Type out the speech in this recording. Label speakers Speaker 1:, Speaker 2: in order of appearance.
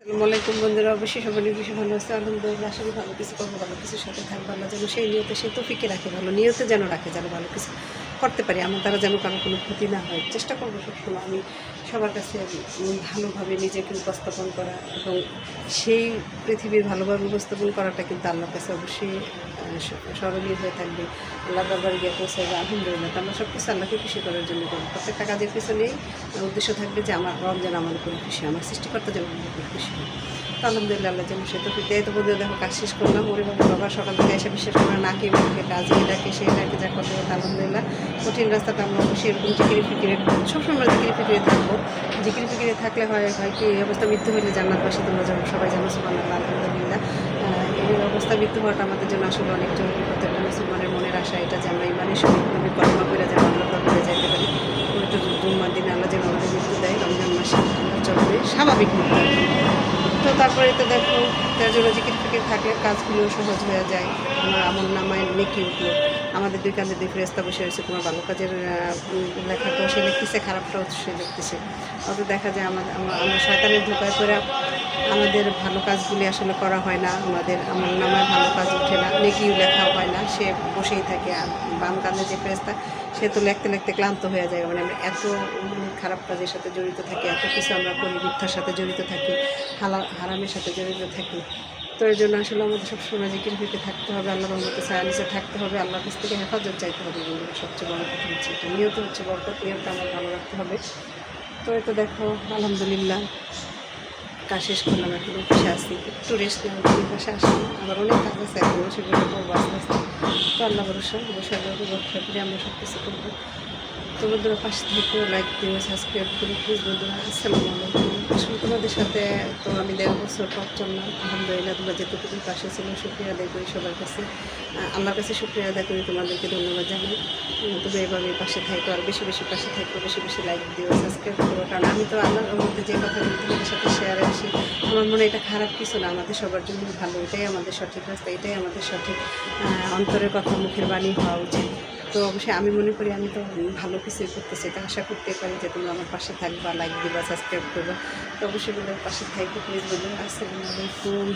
Speaker 1: আসসালামু আলাইকুম বন্ধুরা, অবশ্যই সবাই বেশি ভালো আছে। আলহামদুলিল্লাহ, আসলে ভালো কিছু করবো, ভালো কিছুর সাথে থাকবো। আল্লাহ যেন সেই নিয়তে সেই তৌফিকে রাখে, ভালো নিয়তে যেন রাখে, যেন ভালো কিছু করতে পারি, আমার দ্বারা যেন কারো কোনো ক্ষতি না হয়। চেষ্টা করবো সবসময় আমি সবার কাছে ভালোভাবে নিজেকে উপস্থাপন করা, এবং সেই পৃথিবীর ভালোভাবে উপস্থাপন করাটা কিন্তু আল্লাহর কাছে অবশ্যই স্মরণীয় হয়ে থাকবে। আল্লাহ দরবারে গিয়ে পৌঁছাবে। আলহামদুলিল্লাহ, তো আমরা সব কিছু আল্লাহকে খুশি করার জন্য করবো। প্রত্যেকটা কাজের পিছনেই উদ্দেশ্য থাকবে যে আমার রব যেন আমার উপরে খুশি, আমার সৃষ্টিকর্তা যেন আমার উপরে খুশি হয়। তো আলহামদুলিল্লাহ, আল্লাহ যেন সে তো দেয়। তো বন্ধু দেখো, কাজ শেষ করলাম। ওরে বাবা সকাল থেকে এসে বিশ্বাস করে না কি আমাকে কাজে এটাকে সে এটাকে যা করতে হবে। আলহামদুলিল্লাহ, কঠিন রাস্তাটা আমরা অবশ্যই এরকম জিকিরি ফিকিরে সবসময় জিকিরি ফিকিরে থাকবো। জিকিরি ফিকিরে থাকলে হয় কি, এই অবস্থা মৃত্যু হইলে জান্নাতবাসী তোমরা যেন সবাই জানো। সুবহানাল্লাহ, আলহামদুলিল্লাহ। এই অবস্থা মৃত্যু হওয়াটা আমাদের জন্য আসলে অনেক জরুরি। প্রত্যেকটা মুসলমানের মনের আশা এটা যে আমরা ইমানের সঙ্গে নবী কলমা করে যেন আল্লাহ করে যাইতে পারি। পবিত্র জুম্মার দিনে আল্লাহ যেন আমাদের মৃত্যু দেয়, রমজান মাসে আল্লাহ চলবে স্বাভাবিক মৃত্যু। তো তারপরে তো দেখো, তার জন্য জিকির ফিকির থাকলে কাজগুলো সহজ হয়ে যায়। আমার আমল নামায় নেকি উঠলো। আমাদের দুই কাঁধে দুই ফেরেস্তা বসে রয়েছে, তোমার ভালো কাজের লেখাটাও সে লিখতেছে, খারাপটাও সে লিখতেছে। অত দেখা যায় আমরা শয়তানের ধোকায় করে আমাদের ভালো কাজগুলি আসলে করা হয় না, আমাদের আমল নামায় ভালো কাজ ওঠে না, নেকিও লেখা হয় না, সে বসেই থাকে। আর বাম কাঁধে যে ফেরেস্তা, সে তো লিখতে লিখতে ক্লান্ত হয়ে যায়। মানে আমরা এত খারাপ কাজের সাথে জড়িত থাকি, এত কিছু আমরা করি, মিথ্যার সাথে জড়িত থাকি, হারামের সাথে জড়িত থাকি। তো এই জন্য আসলে আমাদের সবসময় জিকির ফিকে থাকতে হবে, আল্লাহর রহমতে ছায়া নিচে থাকতে হবে, আল্লাহর কাছ থেকে হেফাজত চাইতে হবে। সবচেয়ে বড় কথা হচ্ছে এটা, নিয়ত হচ্ছে বরকত, নিয়তটা আমার ভালো রাখতে হবে। তো এই তো দেখো, আলহামদুলিল্লাহ কাজ শেষ করলাম, এখন বসে আসছি, একটু রেস্ট নেওয়ার জন্য বসে আসলাম। আবার অনেক কাজ আছে, এখন সেগুলো করবো আস্তে আস্তে। তো আল্লাহ ভরসা, বসে ব্যবসা করে আমরা সব কিছু করবো। তো বন্ধুরা, পাশে থেকে লাইক দিও, সাবস্ক্রাইব করি প্লিজ বন্ধুরা। আসসালামু আলাইকুম। আসলে তোমাদের সাথে তো আমি 1.5 বছর পর চললাম। আলহামদুলিল্লাহ, তোমরা যেটুকু পাশে ছিল শুক্রিয়া আদায় করি সবার কাছে, আল্লাহর কাছে শুক্রিয়া আদায় করি, তোমাদেরকে ধন্যবাদ জানাই। তবে এভাবে পাশে থাকো, আর বেশি বেশি পাশে থাকো, বেশি বেশি লাইক দিও, সাবস্ক্রাইব করো। কারণ আমি তো আল্লাহর মধ্যে যে কথাগুলো তোমাদের সাথে শেয়ারে আসি, আমার মনে এটা খারাপ কিছু না, আমাদের সবার জন্য ভালো। এটাই আমাদের সঠিক রাস্তা, এটাই আমাদের সঠিক অন্তরের কথা, মুখের বাণী হওয়া উচিত। তো অবশ্যই আমি মনে করি আমি তো ভালো কিছুই করতেছি, এটা আশা করতে পারি যে তোমরা আমার পাশে থাকবা, লাইক দিবা, সাবস্ক্রাইব করবা। তো অবশ্যই বলে পাশে থাকবে প্লিজ বলবেন। আসসালামু আলাইকুম।